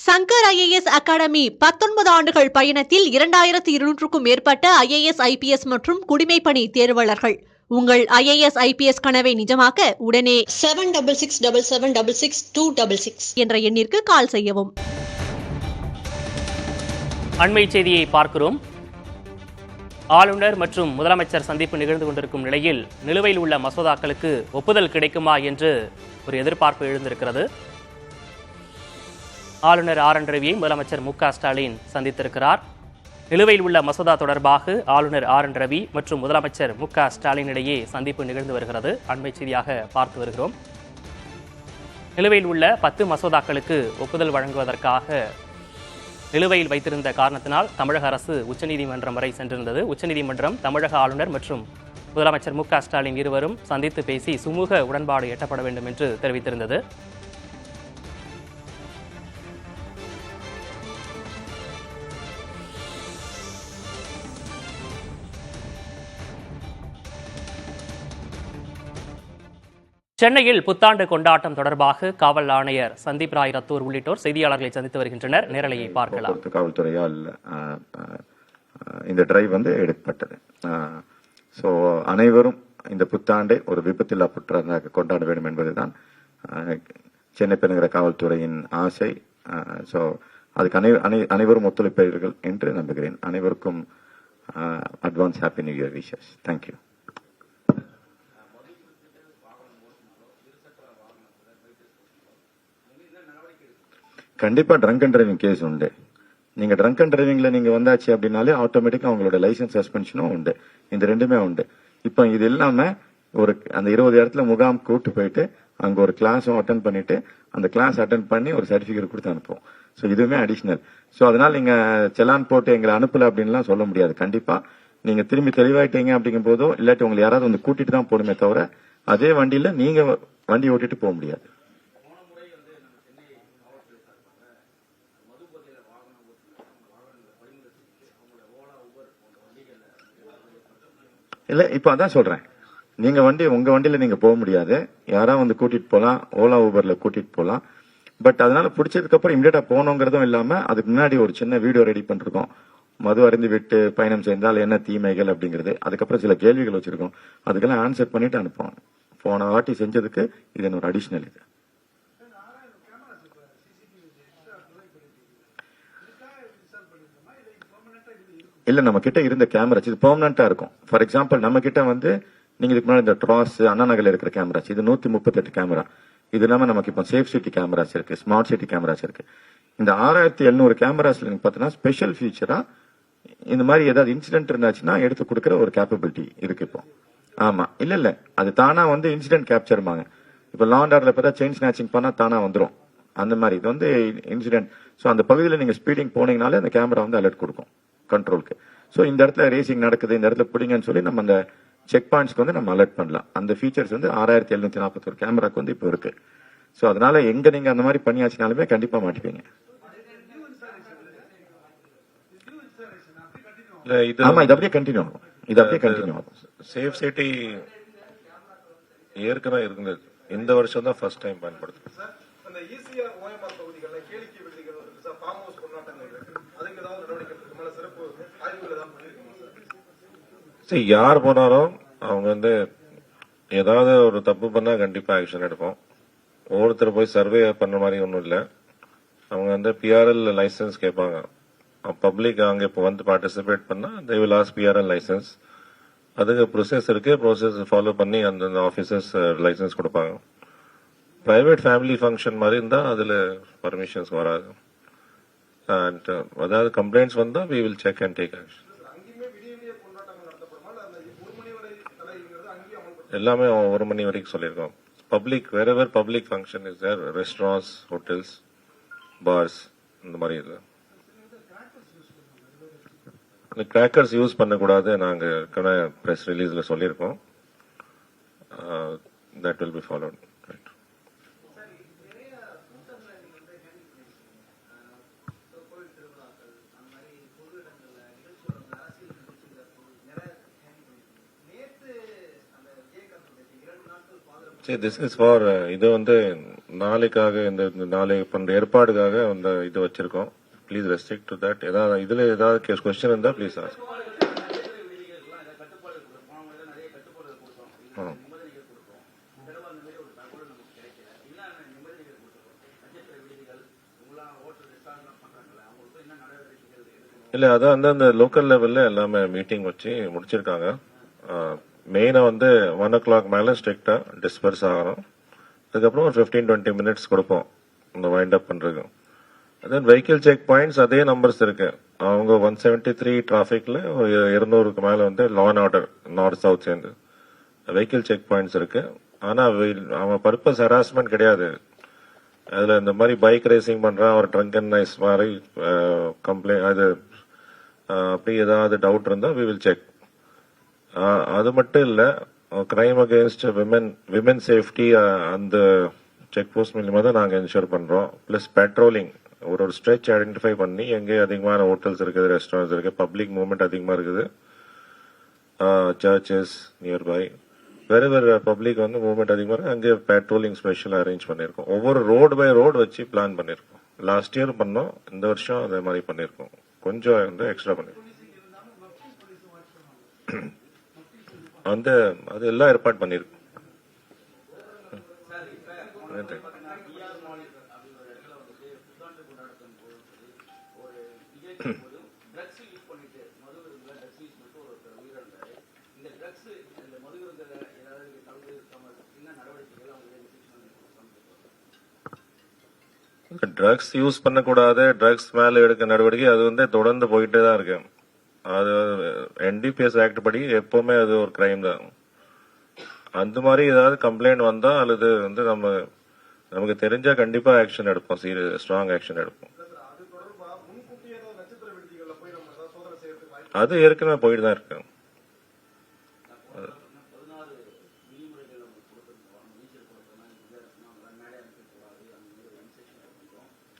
Shankar IAS academy 19 ஆண்டுகள் பயணத்தில் 2200க்கும் மேற்பட்ட IAS IPS மற்றும் குடிமைப்பணி தேர்வாளர்கள். உங்கள் IAS IPS கனவை நிஜமாக்க உடனே 7677666266 என்ற எண்ணிற்கு கால் செய்யவும். அண்மை செய்தியை பார்க்கிறோம். ஆளுநர் மற்றும் முதலமைச்சர் சந்திப்பு நிகழ்ந்து கொண்டிருக்கும் நிலையில் நிலுவையில் உள்ள மசோதாக்களுக்கு ஒப்புதல் கிடைக்குமா என்று ஒரு எதிர்பார்ப்பு எழுந்திருக்கிறது. ஆளுநர் RN ரவியை முதலமைச்சர் MK ஸ்டாலின் சந்தித்திருக்கிறார். நிலுவையில் உள்ள மசோதா தொடர்பாக ஆளுநர் RN ரவி மற்றும் முதலமைச்சர் MK ஸ்டாலின் இடையே சந்திப்பு நிகழ்ந்து வருகிறது. அண்மை செய்தியாக பார்த்து வருகிறோம். நிலுவையில் உள்ள 10 மசோதாக்களுக்கு ஒப்புதல் வழங்குவதற்காக நிலுவையில் வைத்திருந்த காரணத்தினால் தமிழக அரசு உச்சநீதிமன்றம் வரை சென்றிருந்தது. உச்சநீதிமன்றம் தமிழக ஆளுநர் மற்றும் முதலமைச்சர் MK ஸ்டாலின் இருவரும் சந்தித்து பேசி சுமூக உடன்பாடு எட்டப்பட வேண்டும் என்று தெரிவித்திருந்தது. சென்னையில் புத்தாண்டு கொண்டாட்டம் தொடர்பாக காவல் ஆணையர் சந்தீப் ராய் ரத்தூர் உள்ளிட்டோர் செய்தியாளர்களை சந்தித்து வருகின்றனர். நேரலையை பார்க்கலாம். காவல்துறையால் இந்த டிரைவ் எடுக்கப்பட்டது. ஸோ அனைவரும் இந்த புத்தாண்டை ஒரு விபத்தில்லா புத்தாண்டாக கொண்டாட வேண்டும் என்பதுதான் சென்னை பெருநகர காவல்துறையின் ஆசை. ஸோ அதுக்கு அனைவரும் ஒத்துழைப்பீர்கள் என்று நம்புகிறேன். அனைவருக்கும் advance happy new year wishes. Thank you. கண்டிப்பா ட்ரங்க் அண்ட் டிரைவிங் கேஸ் உண்டு. நீங்க ட்ரங்க் அண்ட் டிரைவிங்ல நீங்க வந்தாச்சு அப்படின்னாலே ஆட்டோமேட்டிக்கா அவங்களோட லைசன்ஸ் சஸ்பென்ஷனும் உண்டு. இந்த ரெண்டுமே உண்டு. இப்ப இது இல்லாம அந்த 20 இடத்துல முகாம் கூட்டு போயிட்டு அங்க ஒரு கிளாஸும் அட்டன் பண்ணிட்டு அந்த கிளாஸ் அட்டன் பண்ணி ஒரு சர்டிபிகேட் கொடுத்து அனுப்புவோம். ஸோ இதுவுமே அடிஷனல். ஸோ அதனால நீங்க செலான் போட்டு எங்களை அனுப்பல அப்படின்லாம் சொல்ல முடியாது. கண்டிப்பா நீங்க திரும்பி தெளிவாயிட்டீங்க அப்படிங்கும் போதோ இல்லாட்டி உங்களை யாராவது கூட்டிட்டு தான் போடுமே தவிர அதே வண்டியில நீங்க வண்டி ஓட்டிட்டு போக முடியாது. இல்ல இப்ப அதான் சொல்றேன். நீங்க உங்க வண்டியில நீங்க போக முடியாது. யாராவது கூட்டிட்டு போலாம், ஓலா ஊபர்ல கூட்டிட்டு போலாம். பட் அதனால பிடிச்சதுக்கு அப்புறம் இமிடியேட்டா போனோங்கிறதும் இல்லாம அதுக்கு முன்னாடி ஒரு சின்ன வீடியோ ரெடி பண்ணிருக்கோம். மது அருந்து விட்டு பயணம் செய்தால் என்ன தீமைகள் அப்படிங்கிறது. அதுக்கப்புறம் சில கேள்விகள் வச்சிருக்கோம். அதுக்கெல்லாம் ஆன்சர் பண்ணிட்டு அனுப்புவோம். போன வாட்டி செஞ்சதுக்கு இது ஒரு அடிஷனல். இது இல்ல நம்ம கிட்ட இருந்த கேமராஸ் இது பெர்மனண்டா இருக்கும். ஃபார் எக்ஸாம்பிள் நம்ம கிட்ட நீங்க இதுக்கு முன்னாடி இந்த ட்ராஸ் அண்ணா நகர்ல இருக்கிற கேமராஸ் இது 138 கேமரா. இது இல்லாம நமக்கு இப்போ சேஃப் சிட்டி கேமராஸ் இருக்கு, ஸ்மார்ட் சிட்டி கேமராஸ் இருக்கு. இந்த 6700 கேமராஸ்ல நீங்க பாத்தீங்கன்னா ஸ்பெஷல் ஃபீச்சரா இந்த மாதிரி ஏதாவது இன்சிடென்ட் இருந்தாச்சுன்னா எடுத்து கொடுக்கற ஒரு கேப்பபிலிட்டி இருக்கு இப்போ. ஆமா இல்ல அது தானா இன்சிடென்ட் கேப்சர்மாங்க. இப்ப லா அண்ட் ஆர்டர்ல பார்த்தா செயின் ஸ்நாச்சிங் பண்ணா தானா வந்துடும். அந்த மாதிரி இது இன்சிடென்ட். ஸோ அந்த பகுதியில் நீங்க ஸ்பீடிங் போனீங்கனாலே அந்த கேமரா அலர்ட் கொடுக்கும் கண்ட்ரோலுக்கு. ஸோ இந்த இடத்துல ரேசிங் நடக்குது, இந்த இடத்துல பிடிங்கன்னு சொல்லி நம்ம அந்த செக் பாயிண்ட்ஸ்க்கு நம்ம அலர்ட் பண்ணலாம். அந்த ஃபீச்சர்ஸ் 6741 கேமராக்கு இப்போ இருக்கு. ஸோ அதனால எங்க நீங்க அந்த மாதிரி பண்ணியாச்சுனாலுமே கண்டிப்பா மாட்டிப்பீங்க. ஆமா இது அப்படியே கண்டினியூ ஆகும். இது அப்படியே கண்டினியூ ஆகும். சேஃப் சிட்டி ஏற்கனவே இருந்தது. இந்த வருஷம் தான் ஃபர்ஸ்ட் டைம் பயன்படுத்துறோம். யார் போனாலும் அவங்க ஏதாவது ஒரு தப்பு பண்ணா கண்டிப்பா ஆக்ஷன் எடுப்போம். ஒவ்வொருத்தர் போய் சர்வே பண்ண மாதிரி ஒன்றும் இல்லை. அவங்க PRL லைசன்ஸ் கேட்பாங்க. பப்ளிக் அங்கே இப்போ பார்ட்டிசிபேட் பண்ணா they will ask PRL license. அதுக்கு ப்ரொசஸ் இருக்கு. ப்ரொசஸ் ஃபாலோ பண்ணி அந்த ஆஃபீஸர்ஸ் லைசன்ஸ் கொடுப்பாங்க. பிரைவேட் ஃபேமிலி ஃபங்க்ஷன் மாதிரி இருந்தா அதுல பர்மிஷன்ஸ் வராது. அண்ட் அதாவது கம்ப்ளைண்ட்ஸ் வந்தா we will check and take action. எல்லாமே 1 மணி வரைக்கும் சொல்லியிருக்கோம். Public wherever public function is there, restaurants, hotels, bars இந்த மாதிரி இல்லை. கிராக்கர்ஸ் யூஸ் பண்ணக்கூடாது நாங்க பிரஸ் ரிலீஸ்ல சொல்லியிருக்கோம். that will be followed. See, this is for இது நாளைக்காக இந்த நாளை பண்ற ஏற்பாடுக்காக அந்த இது வச்சிருக்கோம். Please restrict to that. ஏதாவது இதுல ஏதாவது கொஸ்டின் இருந்தா ப்ளீஸ் ஆஸ்க். இல்ல அதான் அந்த லோக்கல் லெவல்ல எல்லாமே மீட்டிங் வச்சு முடிச்சிருக்காங்க. மெயினா 1 o'clock மேல ஸ்ட்ரிக்டா டிஸ்பர்ஸ் ஆகணும். அதுக்கப்புறம் ஒரு 15-20 மினிட்ஸ் கொடுப்போம் இந்த வைண்ட் அப் பண்றதுக்கு. அதன் வெஹிக்கிள் செக் பாயிண்ட்ஸ் அதே நம்பர்ஸ் இருக்கு. அவங்க 173 டிராபிக்ல 200க்கு மேல law and order north south சேர்ந்து வெஹிக்கிள் செக் பாயிண்ட்ஸ் இருக்கு. ஆனா அவன் பர்பஸ் ஹராஸ்மெண்ட் கிடையாது. அதுல இந்த மாதிரி பைக் ரேசிங் பண்றான், ஒரு ட்ரங்க் அண்ட் நைஸ் மாதிரி கம்ப்ளைண்ட், அது அப்படி ஏதாவது டவுட் இருந்தா வி வில் செக். அது மட்டும் இல்ல, கிரைம் அகேன்ஸ்ட் விமன் சேஃப்டி அந்த செக் போஸ்ட் மூலியமா தான் நாங்க என்ஷூர் பண்றோம். பிளஸ் பெட்ரோலிங் ஒரு ஸ்ட்ரெச் ஐடென்டிஃபை பண்ணி எங்கே அதிகமான ஹோட்டல்ஸ் இருக்குது, ரெஸ்டாரண்ட்ஸ் இருக்கு, பப்ளிக் மூவ்மெண்ட் அதிகமா இருக்குது, சர்ச்சஸ் நியர்பை வேற பப்ளிக் மூவ்மெண்ட் அதிகமா இருக்கு, அங்கே பெட்ரோலிங் ஸ்பெஷல் அரேஞ்ச் பண்ணிருக்கோம். ஒவ்வொரு ரோடு பை ரோடு வச்சு பிளான் பண்ணிருக்கோம். லாஸ்ட் இயர் பண்ணோம், இந்த வருஷம் அதே மாதிரி பண்ணிருக்கோம். கொஞ்சம் எக்ஸ்ட்ரா பண்ணிருக்கோம். அது எல்லாம் ஏற்பாடு பண்ணிருக்கோம். ட்ரக்ஸ் யூஸ் பண்ணக்கூடாது, ட்ரக்ஸ் மேல எடுக்க நடவடிக்கை அது தொடர்ந்து போயிட்டே தான் இருக்கு. அது NDPS ஆக்ட் படி எப்பவுமே அது ஒரு கிரைம் தான். அந்த மாதிரி ஏதாவது கம்ப்ளைண்ட் வந்தா அல்லது நமக்கு தெரிஞ்சா கண்டிப்பா ஆக்ஷன் எடுப்போம், ஸ்ட்ராங் ஆக்ஷன் எடுப்போம். அது ஏற்கனவே போயிட்டு தான் இருக்கு.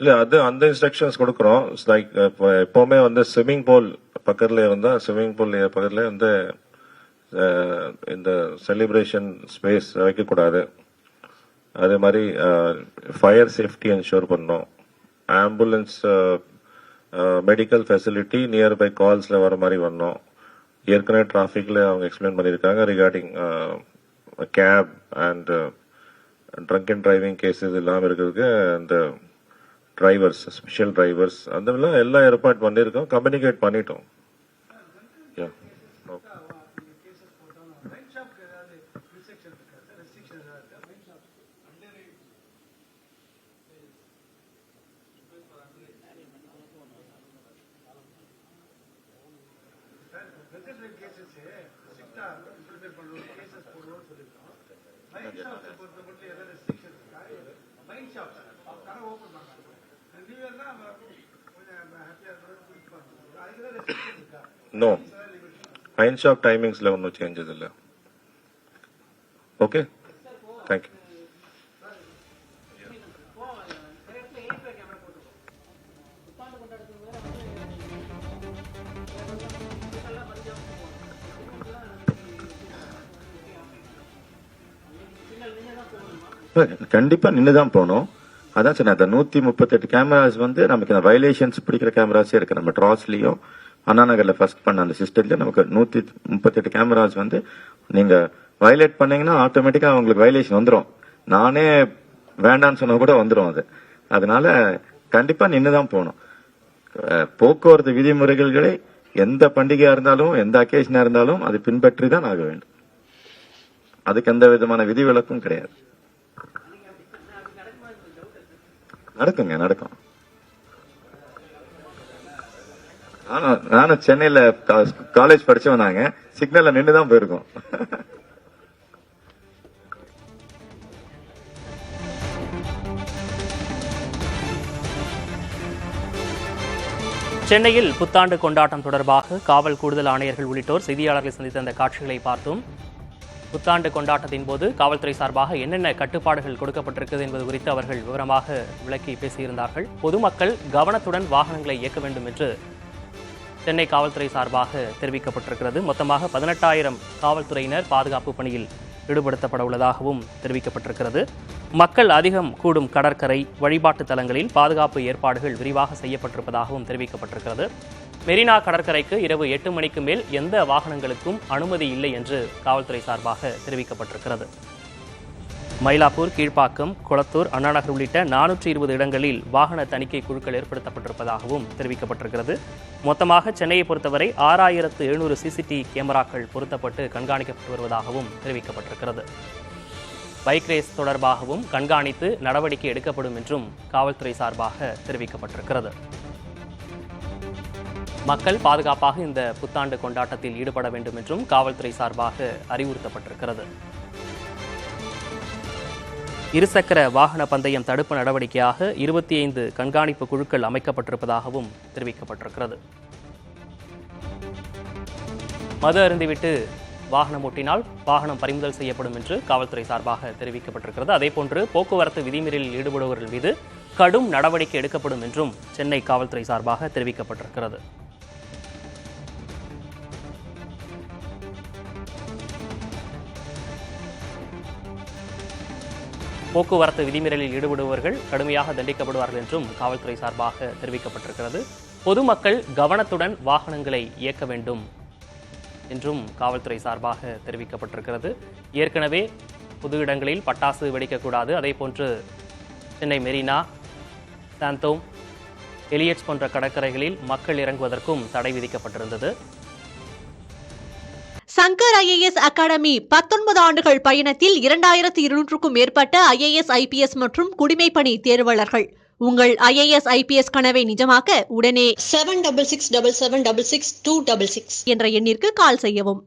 இல்ல அது அந்த இன்ஸ்ட்ரக்ஷன்ஸ் கொடுக்கறோம். லைக் எப்பவுமே ஸ்விம்மிங் பூல் பக்கத்துல இருந்தா ஸ்விம்மிங் பூல் பக்கத்துல இந்த செலிப்ரேஷன் ஸ்பேஸ் வைக்க கூடாது. அதே மாதிரி ஃபயர் சேஃப்டி என்ஷூர் பண்ணோம். ஆம்புலன்ஸ் மெடிக்கல் ஃபெசிலிட்டி நியர்பை கால்ஸ்ல வர மாதிரி பண்ணோம். ஏற்கனவே டிராபிக்ல அவங்க எக்ஸ்பிளைன் பண்ணிருக்காங்க regarding cap and drunk and driving cases இல்லாம இருக்கிறதுக்கு அந்த டிரைவர்ஸ், ஸ்பெஷல் டிரைவர்ஸ் அதெல்லாம் எல்லாம் ஏற்பாடு பண்ணிருக்கோம், கம்யூனிகேட் பண்ணிட்டோம். No. Wine shop timings la no changes illa. Okay? Thank you. கண்டிப்பா நின்னுதான் போனோம். அதான் சொன்ன 138 கேமராஸ் நமக்கு வயலேஷன்ஸ் பிடிக்கிற கேமராஸே இருக்கு. நம்ம ட்ராஸ்லயும் அண்ணா நகர்ல ஃபர்ஸ்ட் பண்ண அந்த சிஸ்டத்துல நமக்கு 138 கேமராஸ் நீங்க வயலேட் பண்ணீங்கன்னா ஆட்டோமேட்டிக்கா உங்களுக்கு வயலேஷன் வந்துடும். நானே வேண்டான்னு சொன்னா கூட வந்துடும் அது. அதனால கண்டிப்பா நின்னுதான் போகணும். போக்குவரத்து விதிமுறைகளை எந்த பண்டிகையா இருந்தாலும் எந்த அக்கேஷனா இருந்தாலும் அது பின்பற்றி தான் ஆக வேண்டும். அதுக்கு எந்த விதமான விதிவிலக்கும் கிடையாது. நடக்கும். நானும் சென்னையில காலேஜ் படிச்சவன், நாங்க சிக்னல்ல நின்றுதான் போயிருக்கோம். சென்னையில் புத்தாண்டு கொண்டாட்டம் தொடர்பாக காவல் கூடுதல் ஆணையர்கள் உள்ளிட்டோர் செய்தியாளர்களை சந்தித்த அந்த காட்சிகளை பார்த்தோம். புத்தாண்டு கொண்டாட்டத்தின் போது காவல்துறை சார்பாக என்னென்ன கட்டுப்பாடுகள் கொடுக்கப்பட்டிருக்கிறது என்பது குறித்து அவர்கள் விவரமாக விளக்கி பேசியிருந்தார்கள். பொதுமக்கள் கவனத்துடன் வாகனங்களை இயக்க வேண்டும் என்று சென்னை காவல்துறை சார்பாக தெரிவிக்கப்பட்டிருக்கிறது. மொத்தமாக 18,000 காவல்துறையினர் பாதுகாப்பு பணியில் ஈடுபடுத்தப்பட உள்ளதாகவும் தெரிவிக்கப்பட்டிருக்கிறது. மக்கள் அதிகம் கூடும் கடற்கரை வழிபாட்டு தலங்களில் பாதுகாப்பு ஏற்பாடுகள் விரிவாக செய்யப்பட்டிருப்பதாகவும் தெரிவிக்கப்பட்டிருக்கிறது. மெரினா கடற்கரைக்கு இரவு 8 மணிக்கு மேல் எந்த வாகனங்களுக்கும் அனுமதி இல்லை என்று காவல்துறை சார்பாக தெரிவிக்கப்பட்டிருக்கிறது. மயிலாப்பூர், கீழ்ப்பாக்கம், குளத்தூர், அண்ணாநகர் உள்ளிட்ட 420 இடங்களில் வாகன தணிக்கை குழுக்கள் ஏற்படுத்தப்பட்டிருப்பதாகவும் தெரிவிக்கப்பட்டிருக்கிறது. மொத்தமாக சென்னையை பொறுத்தவரை 6700 சிசிடிவி கேமராக்கள் பொருத்தப்பட்டு கண்காணிக்கப்பட்டு வருவதாகவும் தெரிவிக்கப்பட்டிருக்கிறது. பைக் ரேஸ் தொடர்பாகவும் கண்காணித்து நடவடிக்கை எடுக்கப்படும் என்றும் காவல்துறை சார்பாக தெரிவிக்கப்பட்டிருக்கிறது. மக்கள் பாதுகாப்பாக இந்த புத்தாண்டு கொண்டாட்டத்தில் ஈடுபட வேண்டும் என்றும் காவல்துறை சார்பாக அறிவுறுத்தப்பட்டிருக்கிறது. இருசக்கர வாகன பந்தயம் தடுப்பு நடவடிக்கையாக 25 கண்காணிப்பு குழுக்கள் அமைக்கப்பட்டிருப்பதாகவும் தெரிவிக்கப்பட்டிருக்கிறது. மது அருந்திவிட்டு வாகனம் ஓட்டினால் வாகனம் பறிமுதல் செய்யப்படும் என்று காவல்துறை சார்பாக தெரிவிக்கப்பட்டிருக்கிறது. அதேபோன்று போக்குவரத்து விதிமீறலில் ஈடுபடுபவர்கள் மீது கடும் நடவடிக்கை எடுக்கப்படும் என்றும் சென்னை காவல்துறை சார்பாக தெரிவிக்கப்பட்டிருக்கிறது. போக்குவரத்து விதிமீறலில் ஈடுபடுபவர்கள் கடுமையாக தண்டிக்கப்படுவார்கள் என்றும் காவல்துறை சார்பாக தெரிவிக்கப்பட்டிருக்கிறது. பொதுமக்கள் கவனத்துடன் வாகனங்களை இயக்க வேண்டும் என்றும் காவல்துறை சார்பாக தெரிவிக்கப்பட்டிருக்கிறது. ஏற்கனவே பொது இடங்களில் பட்டாசு வெடிக்கக்கூடாது, அதேபோன்று சென்னை மெரினா, சாந்தோம், எலியட்ஸ் போன்ற கடற்கரைகளில் மக்கள் இறங்குவதற்கும் தடை விதிக்கப்பட்டிருந்தது. சங்கர் IAS அகாடமி 19 ஆண்டுகள் பயணத்தில் 2200க்கும் மேற்பட்ட IAS IPS மற்றும் குடிமைப்பணி தேர்வாளர்கள். உங்கள் IAS IPS கனவை நிஜமாக்க உடனே 7667766266 என்ற எண்ணிற்கு கால் செய்யவும்.